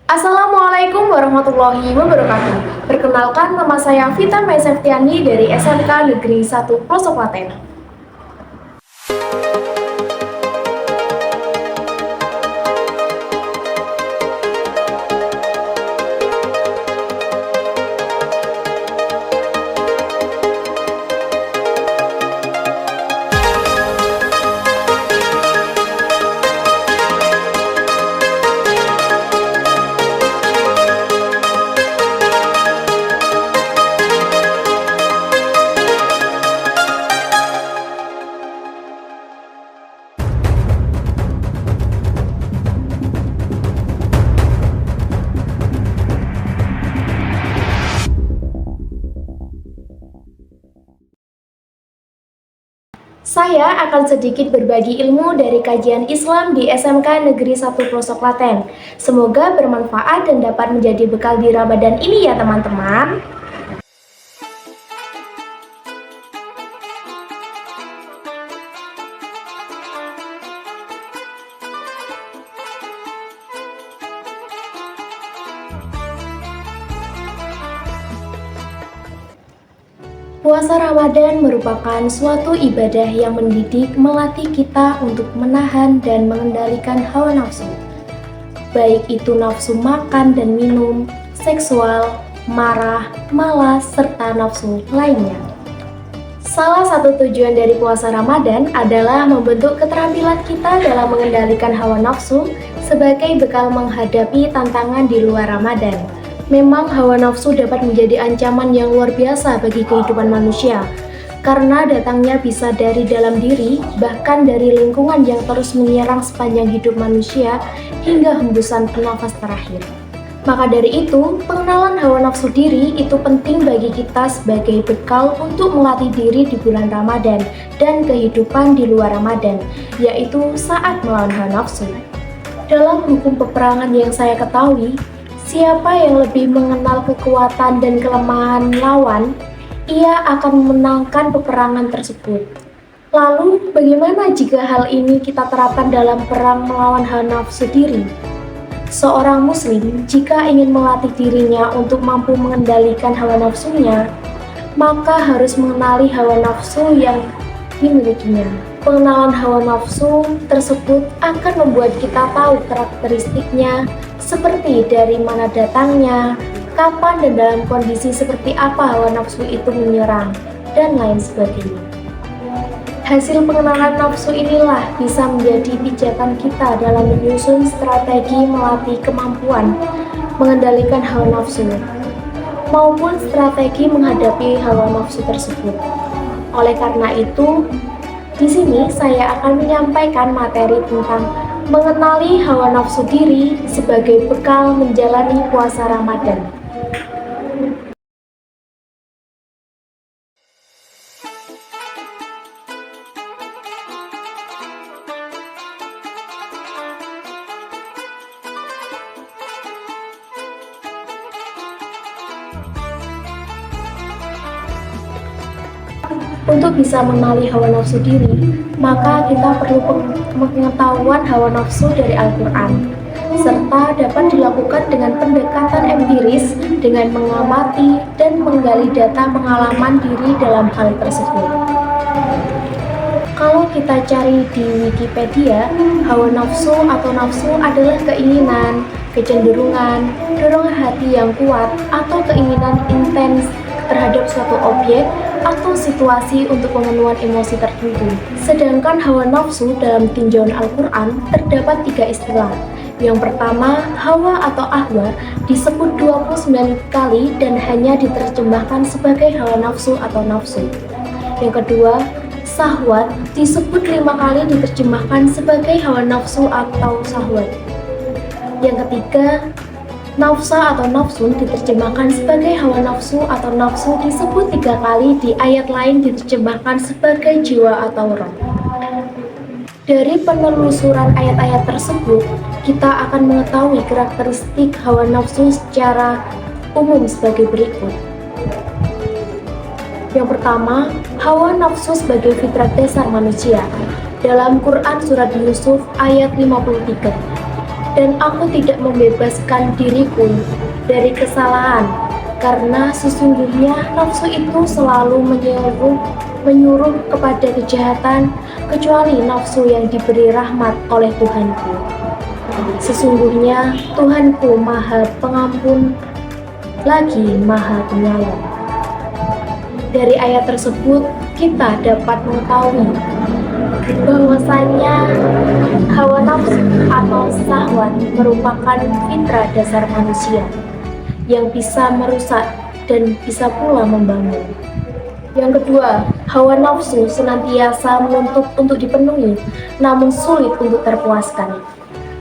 Assalamualaikum warahmatullahi wabarakatuh. Perkenalkan, nama saya Vita Mai Septiani dari SMK Negeri 1 Pelosok Klaten. Saya akan sedikit berbagi ilmu dari kajian Islam di SMK Negeri 1 Pelosok Klaten. Semoga bermanfaat dan dapat menjadi bekal di Ramadan ini ya teman-teman. Puasa Ramadan merupakan suatu ibadah yang mendidik, melatih kita untuk menahan dan mengendalikan hawa nafsu. Baik itu nafsu makan dan minum, seksual, marah, malas, serta nafsu lainnya. Salah satu tujuan dari puasa Ramadan adalah membentuk keterampilan kita dalam mengendalikan hawa nafsu sebagai bekal menghadapi tantangan di luar Ramadan. Memang hawa nafsu dapat menjadi ancaman yang luar biasa bagi kehidupan manusia, karena datangnya bisa dari dalam diri, bahkan dari lingkungan yang terus menyerang sepanjang hidup manusia hingga hembusan nafas terakhir. Maka dari itu, pengenalan hawa nafsu diri itu penting bagi kita sebagai bekal untuk melatih diri di bulan Ramadan dan kehidupan di luar Ramadan, yaitu saat melawan hawa nafsu. Dalam hukum peperangan yang saya ketahui, siapa yang lebih mengenal kekuatan dan kelemahan lawan, ia akan memenangkan peperangan tersebut. Lalu, bagaimana jika hal ini kita terapkan dalam perang melawan hawa nafsu diri? Seorang muslim, jika ingin melatih dirinya untuk mampu mengendalikan hawa nafsunya, maka harus mengenali hawa nafsu yang dimilikinya. Pengenalan hawa nafsu tersebut akan membuat kita tahu karakteristiknya, seperti dari mana datangnya, kapan dan dalam kondisi seperti apa hawa nafsu itu menyerang, dan lain sebagainya. Hasil pengenalan nafsu inilah bisa menjadi pijakan kita dalam menyusun strategi melatih kemampuan mengendalikan hawa nafsu, maupun strategi menghadapi hawa nafsu tersebut. Oleh karena itu, di sini saya akan menyampaikan materi tentang mengenali hawa nafsu diri sebagai bekal menjalani puasa Ramadan. Untuk bisa mengenali hawa nafsu diri, maka kita perlu pengetahuan hawa nafsu dari Al-Quran, serta dapat dilakukan dengan pendekatan empiris dengan mengamati dan menggali data pengalaman diri dalam hal tersebut. Kalau kita cari di Wikipedia, hawa nafsu atau nafsu adalah keinginan, kecenderungan, dorongan hati yang kuat, atau keinginan intens terhadap suatu objek atau situasi untuk pemenuhan emosi tertentu. Sedangkan hawa nafsu dalam tinjauan Al-Quran terdapat 3 istilah. Yang pertama, hawa atau ahwa disebut 29 kali dan hanya diterjemahkan sebagai hawa nafsu atau nafsu. Yang kedua, sahwat disebut 5 kali diterjemahkan sebagai hawa nafsu atau sahwat. Yang ketiga, nafsa atau nafsun diterjemahkan sebagai hawa nafsu atau nafsu disebut 3 kali, di ayat lain diterjemahkan sebagai jiwa atau roh. Dari penelusuran ayat-ayat tersebut, kita akan mengetahui karakteristik hawa nafsu secara umum sebagai berikut. Yang pertama, hawa nafsu sebagai fitrah dasar manusia. Dalam Quran Surat Yusuf ayat 53. dan aku tidak membebaskan diriku dari kesalahan, karena sesungguhnya nafsu itu selalu menyuruh kepada kejahatan, kecuali nafsu yang diberi rahmat oleh Tuhanku. Sesungguhnya Tuhanku Maha Pengampun lagi Maha Penyayang. Dari ayat tersebut kita dapat mengetahui bahwasanya hawa nafsu atau syahwat merupakan fitrah dasar manusia yang bisa merusak dan bisa pula membangun. Yang kedua, hawa nafsu senantiasa menuntut untuk dipenuhi, namun sulit untuk terpuaskan.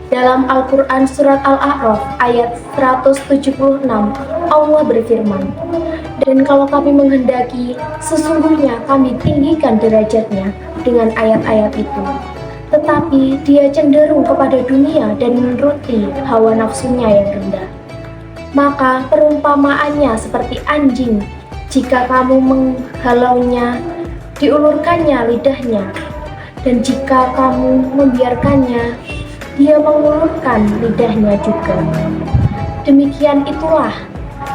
Dalam Al-Quran Surat Al-A'raf ayat 176, Allah berfirman, "Dan kalau kami menghendaki, sesungguhnya kami tinggikan derajatnya dengan ayat-ayat itu. Tetapi dia cenderung kepada dunia dan menuruti hawa nafsunya yang rendah. Maka perumpamaannya seperti anjing, jika kamu menghalaunya, diulurkannya lidahnya, dan jika kamu membiarkannya, dia mengulurkan lidahnya juga. Demikian itulah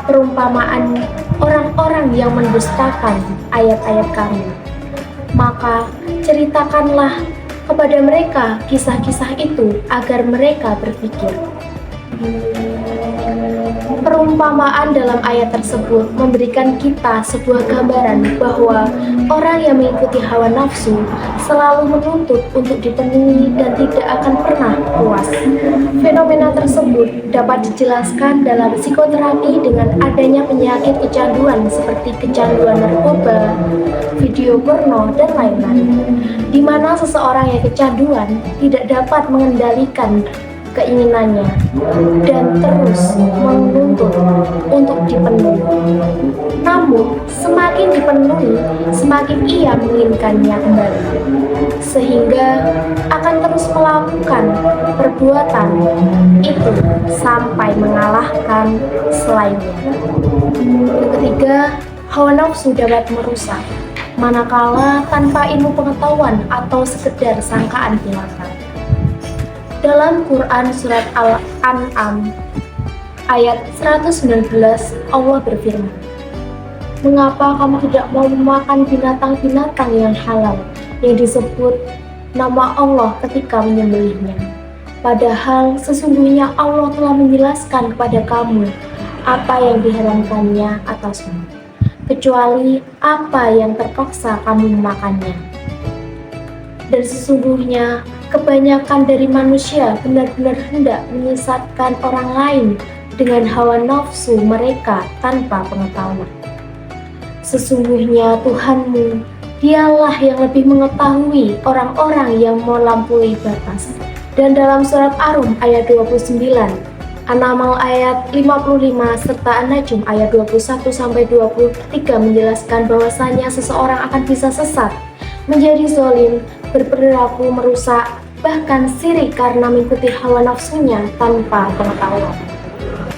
perumpamaan orang-orang yang mendustakan ayat-ayat kami. Maka ceritakanlah kepada mereka kisah-kisah itu agar mereka berpikir." Perumpamaan dalam ayat tersebut memberikan kita sebuah gambaran bahwa orang yang mengikuti hawa nafsu selalu menuntut untuk dipenuhi dan tidak akan pernah puas. Fenomena tersebut dapat dijelaskan dalam psikoterapi dengan adanya penyakit kecanduan seperti kecanduan narkoba, video porno, dan lain-lain, di mana seseorang yang kecanduan tidak dapat mengendalikan keinginannya dan terus menuntut untuk dipenuhi. Namun, semakin dipenuhi, semakin ia menginginkannya kembali, sehingga akan terus melakukan perbuatan itu sampai mengalahkan selainnya. Yang ketiga, hawa nafsu dapat merusak, manakala tanpa ilmu pengetahuan atau sekedar sangkaan belaka. Dalam Quran Surat Al-An'am ayat 119, Allah berfirman, "Mengapa kamu tidak mau memakan binatang-binatang yang halal yang disebut nama Allah ketika menyembelihnya? Padahal sesungguhnya Allah telah menjelaskan kepada kamu apa yang diharamkannya atasmu, kecuali apa yang terpaksa kamu memakannya. Dan sesungguhnya kebanyakan dari manusia benar-benar hendak menyesatkan orang lain dengan hawa nafsu mereka tanpa pengetahuan. Sesungguhnya Tuhanmu, Dialah yang lebih mengetahui orang-orang yang melampaui batas." Dan dalam surat Ar-Rum ayat 29, An-Naml ayat 55 serta An-Najm ayat 21-23 menjelaskan bahwasanya seseorang akan bisa sesat, menjadi zalim, berperilaku merusak, bahkan sirik karena mengikuti hawa nafsunya tanpa pengetahuan.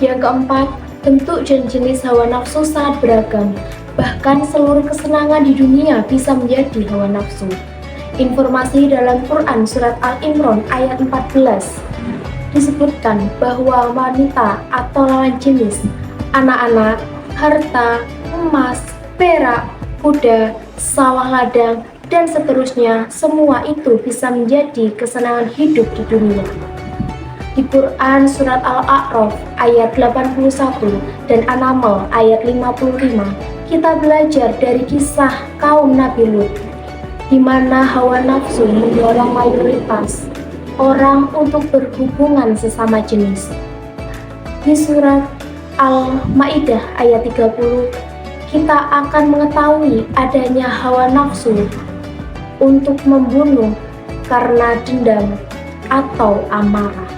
Yang keempat, bentuk dan jenis hawa nafsu sangat beragam. Bahkan seluruh kesenangan di dunia bisa menjadi hawa nafsu. Informasi dalam Quran Surat Al-Imran ayat 14 disebutkan bahwa wanita atau lawan jenis, anak-anak, harta, emas, perak, kuda, sawah ladang, dan seterusnya, semua itu bisa menjadi kesenangan hidup di dunia. Di Quran Surat Al-A'raf ayat 81 dan An-Naml ayat 55, kita belajar dari kisah kaum Nabi Lut, di mana hawa nafsu mendorong mayoritas orang untuk berhubungan sesama jenis. Di surat Al-Maidah ayat 30, kita akan mengetahui adanya hawa nafsu untuk membunuh karena dendam atau amarah,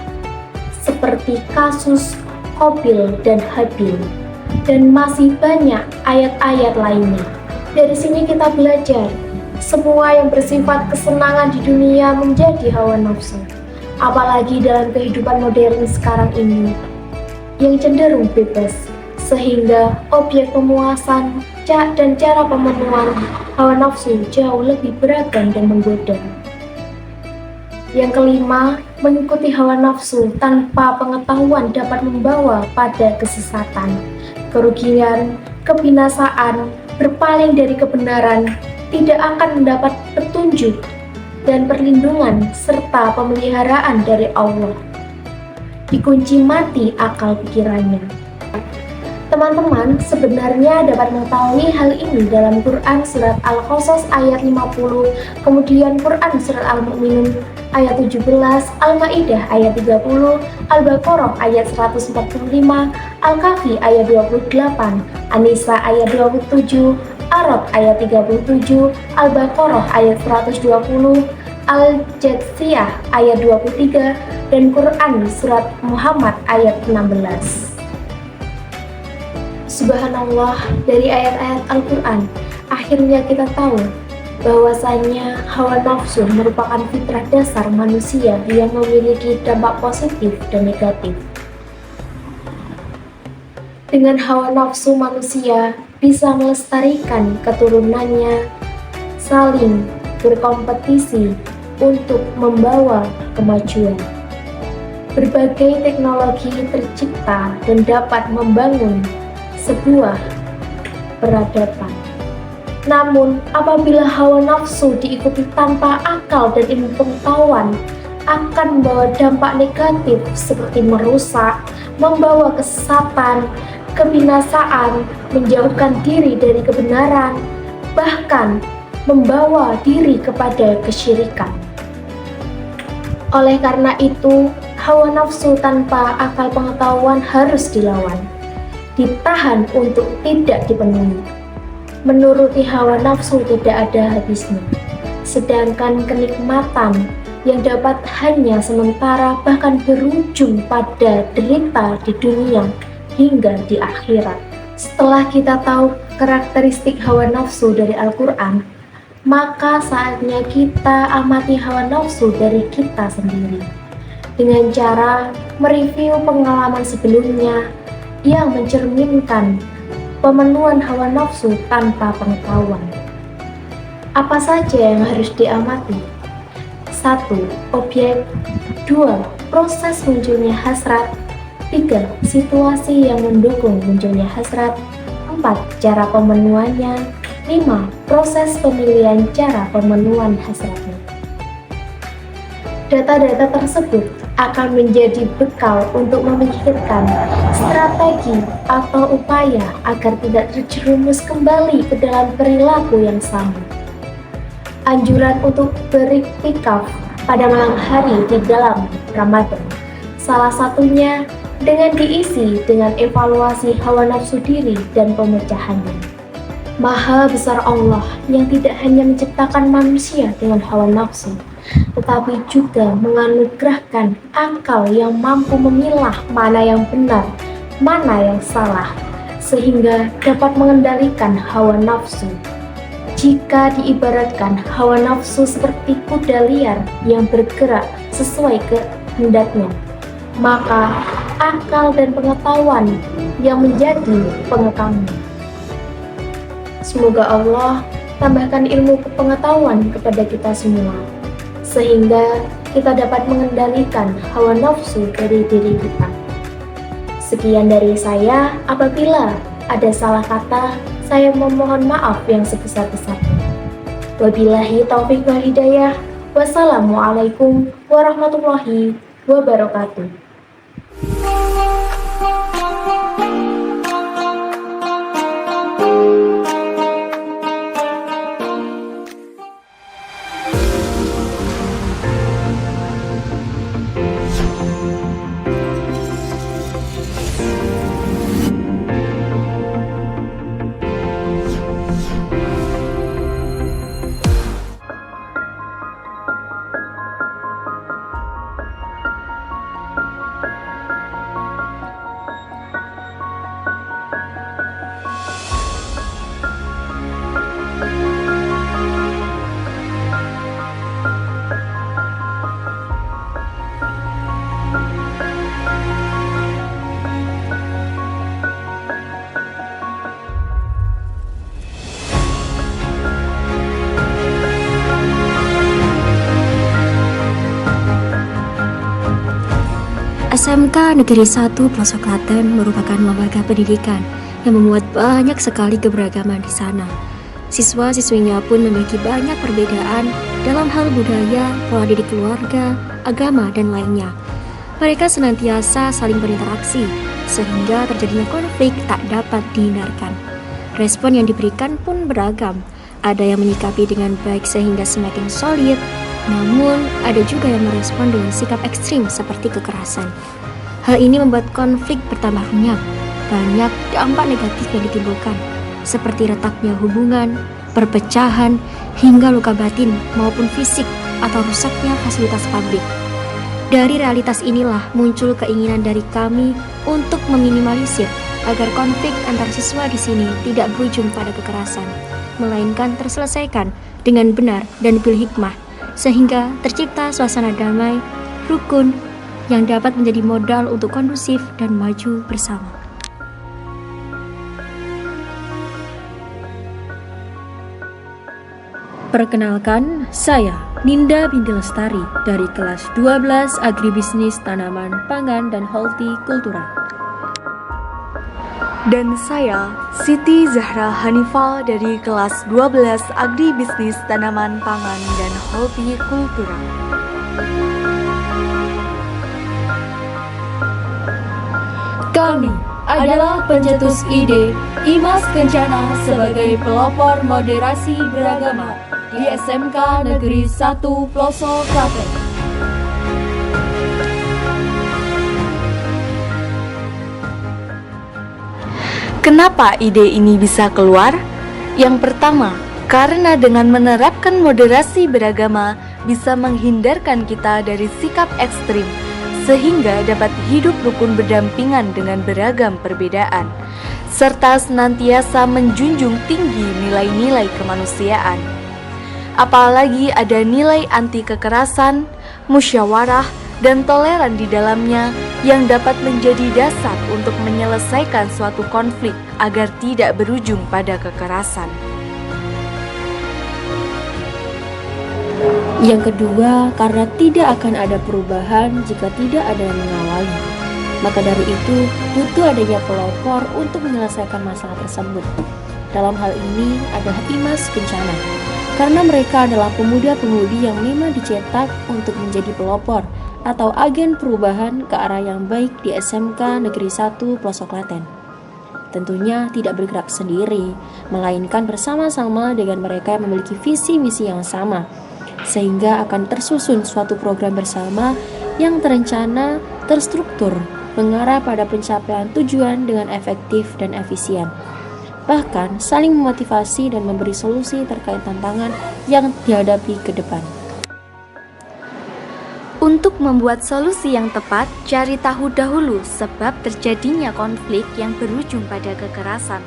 seperti kasus Qabil dan Habil, dan masih banyak ayat-ayat lainnya. Dari sini kita belajar, semua yang bersifat kesenangan di dunia menjadi hawa nafsu, apalagi dalam kehidupan modern sekarang ini, yang cenderung bebas, sehingga objek pemuasan dan cara pemenuhan hawa nafsu jauh lebih beragam dan menggoda. Yang kelima, mengikuti hawa nafsu tanpa pengetahuan dapat membawa pada kesesatan, kerugian, kebinasaan, berpaling dari kebenaran, tidak akan mendapat petunjuk dan perlindungan serta pemeliharaan dari Allah. Dikunci mati akal pikirannya. Teman-teman sebenarnya dapat mengetahui hal ini dalam Quran Surat Al-Qasas ayat 50, kemudian Quran Surat Al-Mu'minun ayat 17, Al-Ma'idah ayat 30, Al-Baqarah ayat 145, Al-Kahfi ayat 28, An-Nisa ayat 27, Arab ayat 37, Al-Baqarah ayat 120, Al-Jathiyah ayat 23, dan Quran Surat Muhammad ayat 16. Subhanallah, dari ayat-ayat Al-Quran, akhirnya kita tahu bahwasanya hawa nafsu merupakan fitrah dasar manusia yang memiliki dampak positif dan negatif. Dengan hawa nafsu manusia bisa melestarikan keturunannya, saling berkompetisi untuk membawa kemajuan. Berbagai teknologi tercipta dan dapat membangun sebuah peradaban. Namun, apabila hawa nafsu diikuti tanpa akal dan ilmu pengetahuan, akan membawa dampak negatif seperti merusak, membawa kesesatan, kebinasaan, menjauhkan diri dari kebenaran, bahkan membawa diri kepada kesyirikan. Oleh karena itu, hawa nafsu tanpa akal pengetahuan harus dilawan, ditahan untuk tidak dipenuhi. Menuruti hawa nafsu tidak ada habisnya, sedangkan kenikmatan yang dapat hanya sementara bahkan berujung pada derita di dunia hingga di akhirat. Setelah kita tahu karakteristik hawa nafsu dari Al-Quran, maka saatnya kita amati hawa nafsu dari kita sendiri dengan cara mereview pengalaman sebelumnya yang mencerminkan pemenuhan hawa nafsu tanpa pengetahuan. Apa saja yang harus diamati? 1. Objek. 2. Proses munculnya hasrat. 3. Situasi yang mendukung munculnya hasrat. 4. Cara pemenuhannya. 5. Proses pemilihan cara pemenuhan hasratnya. Data-data tersebut akan menjadi bekal untuk memikirkan strategi atau upaya agar tidak terjerumus kembali ke dalam perilaku yang sama. Anjuran untuk beriktikaf pada malam hari di dalam Ramadan, salah satunya dengan diisi dengan evaluasi hawa nafsu diri dan pemecahannya. Maha besar Allah yang tidak hanya menciptakan manusia dengan hawa nafsu, tetapi juga menganugerahkan akal yang mampu memilah mana yang benar, mana yang salah, sehingga dapat mengendalikan hawa nafsu. Jika diibaratkan hawa nafsu seperti kuda liar yang bergerak sesuai kehendaknya, maka akal dan pengetahuan yang menjadi pengekamnya. Semoga Allah tambahkan ilmu pengetahuan kepada kita semua, sehingga kita dapat mengendalikan hawa nafsu dari diri kita. Sekian dari saya, apabila ada salah kata, saya memohon maaf yang sebesar-besarnya. Wabillahi taufiq wal hidayah. Wassalamualaikum warahmatullahi wabarakatuh. SMK Negeri 1 Pelosok Klaten merupakan lembaga pendidikan yang memuat banyak sekali keberagaman di sana. Siswa-siswinya pun memiliki banyak perbedaan dalam hal budaya, pola didik keluarga, agama, dan lainnya. Mereka senantiasa saling berinteraksi, sehingga terjadinya konflik tak dapat dihindarkan. Respon yang diberikan pun beragam. Ada yang menyikapi dengan baik sehingga semakin solid, namun ada juga yang merespon dengan sikap ekstrim seperti kekerasan. Hal ini membuat konflik bertambah runyam. Banyak dampak negatif yang ditimbulkan, seperti retaknya hubungan, perpecahan, hingga luka batin maupun fisik atau rusaknya fasilitas publik. Dari realitas inilah muncul keinginan dari kami untuk meminimalisir agar konflik antar siswa di sini tidak berujung pada kekerasan, melainkan terselesaikan dengan benar dan bil hikmah, sehingga tercipta suasana damai, rukun, yang dapat menjadi modal untuk kondusif dan maju bersama. Perkenalkan, saya Ninda Binti Lestari dari kelas 12 Agribisnis Tanaman Pangan dan Hortikultura. Dan saya Siti Zahra Hanifah dari kelas 12 Agribisnis Tanaman Pangan dan Hortikultura. Kami adalah pencetus ide Imas Kencana sebagai pelopor moderasi beragama di SMK Negeri 1 Pelosok Klaten. Kenapa ide ini bisa keluar? Yang pertama, karena dengan menerapkan moderasi beragama bisa menghindarkan kita dari sikap ekstrim, sehingga dapat hidup rukun berdampingan dengan beragam perbedaan, serta senantiasa menjunjung tinggi nilai-nilai kemanusiaan. Apalagi ada nilai anti kekerasan, musyawarah, dan toleran di dalamnya yang dapat menjadi dasar untuk menyelesaikan suatu konflik agar tidak berujung pada kekerasan. Yang kedua, karena tidak akan ada perubahan jika tidak ada yang mengawali. Maka dari itu, butuh adanya pelopor untuk menyelesaikan masalah tersebut. Dalam hal ini adalah Imas Kencana, karena mereka adalah pemuda-pemudi yang memang dicetak untuk menjadi pelopor atau agen perubahan ke arah yang baik di SMK Negeri 1 Pelosok Klaten. Tentunya tidak bergerak sendiri, melainkan bersama-sama dengan mereka yang memiliki visi misi yang sama, sehingga akan tersusun suatu program bersama yang terencana, terstruktur, mengarah pada pencapaian tujuan dengan efektif dan efisien. Bahkan saling memotivasi dan memberi solusi terkait tantangan yang dihadapi ke depan. Untuk membuat solusi yang tepat, cari tahu dahulu sebab terjadinya konflik yang berujung pada kekerasan.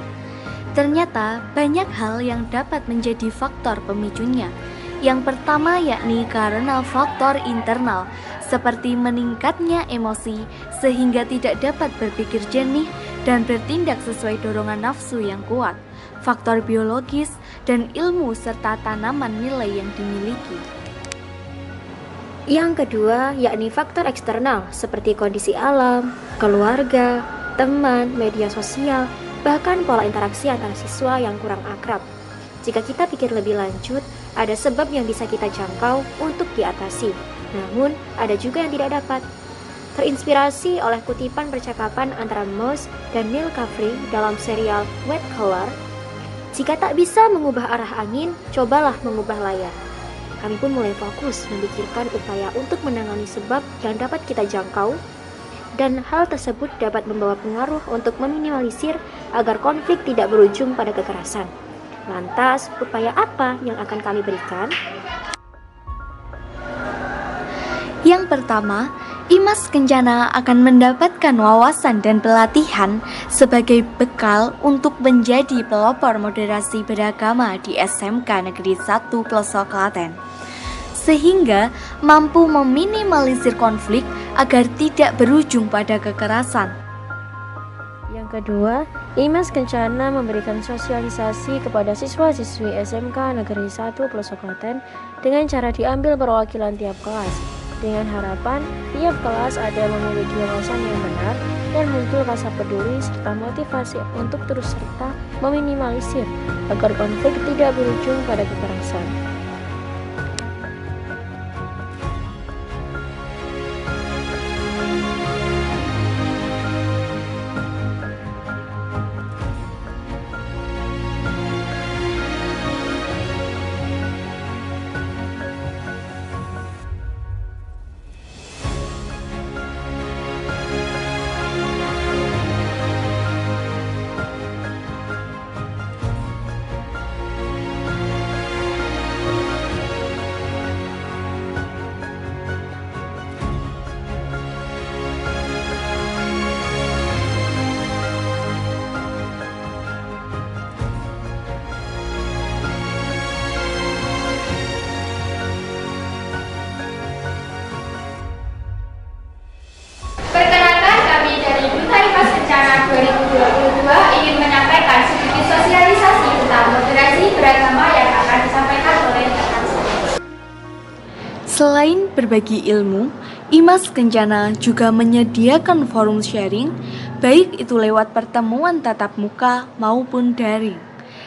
Ternyata banyak hal yang dapat menjadi faktor pemicunya. Yang pertama yakni karena faktor internal, seperti meningkatnya emosi sehingga tidak dapat berpikir jernih dan bertindak sesuai dorongan nafsu yang kuat, faktor biologis dan ilmu serta tanaman nilai yang dimiliki. Yang kedua, yakni faktor eksternal seperti kondisi alam, keluarga, teman, media sosial, bahkan pola interaksi antara siswa yang kurang akrab. Jika kita pikir lebih lanjut, ada sebab yang bisa kita jangkau untuk diatasi, namun ada juga yang tidak dapat. Terinspirasi oleh kutipan percakapan antara Mouse dan Neil Caffrey dalam serial White Collar, jika tak bisa mengubah arah angin, cobalah mengubah layar. Kami pun mulai fokus memikirkan upaya untuk menangani sebab yang dapat kita jangkau, dan hal tersebut dapat membawa pengaruh untuk meminimalisir agar konflik tidak berujung pada kekerasan. Lantas, upaya apa yang akan kami berikan? Yang pertama, Imas Kencana akan mendapatkan wawasan dan pelatihan sebagai bekal untuk menjadi pelopor moderasi beragama di SMK Negeri 1 Pelosok Klaten, sehingga mampu meminimalisir konflik agar tidak berujung pada kekerasan. Yang kedua, Imas Kencana memberikan sosialisasi kepada siswa-siswi SMK Negeri 1 Pelosok Klaten dengan cara diambil perwakilan tiap kelas. dengan harapan tiap kelas ada memiliki wawasan yang benar dan muncul rasa peduli serta motivasi untuk terus serta meminimalisir agar konflik tidak berujung pada kekerasan. Perkenalkan, kami dari Duta IMAS Kencana 2022 ingin menyampaikan sedikit sosialisasi tentang moderasi beragama yang akan disampaikan oleh rekan saya. Selain berbagi ilmu, IMAS Kencana juga menyediakan forum sharing, baik itu lewat pertemuan tatap muka maupun daring,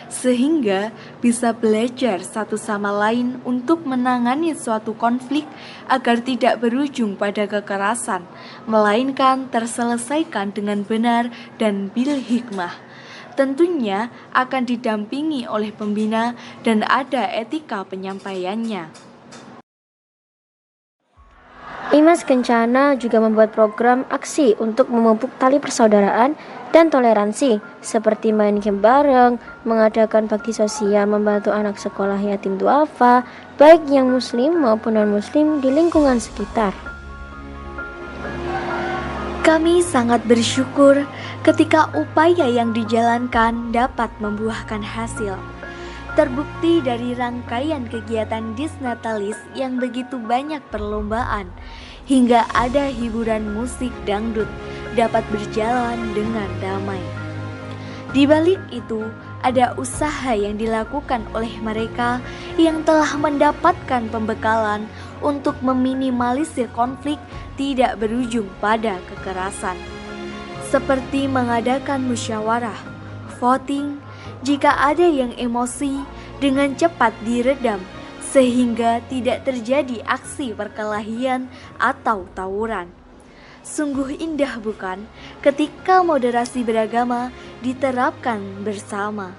sehingga bisa belajar satu sama lain untuk menangani suatu konflik agar tidak berujung pada kekerasan, melainkan terselesaikan dengan benar dan bil hikmah. Tentunya akan didampingi oleh pembina dan ada etika penyampaiannya. IMAS Kencana juga membuat program aksi untuk memupuk tali persaudaraan dan toleransi, seperti main game bareng, mengadakan bakti sosial membantu anak sekolah yatim duafa, baik yang muslim maupun non-muslim di lingkungan sekitar. Kami sangat bersyukur ketika upaya yang dijalankan dapat membuahkan hasil. Terbukti dari rangkaian kegiatan Disnatalis yang begitu banyak perlombaan, hingga ada hiburan musik dangdut dapat berjalan dengan damai. Di balik itu, ada usaha yang dilakukan oleh mereka yang telah mendapatkan pembekalan untuk meminimalisir konflik tidak berujung pada kekerasan. Seperti mengadakan musyawarah, voting, jika ada yang emosi dengan cepat diredam sehingga tidak terjadi aksi perkelahian atau tawuran. Sungguh indah bukan ketika moderasi beragama diterapkan bersama.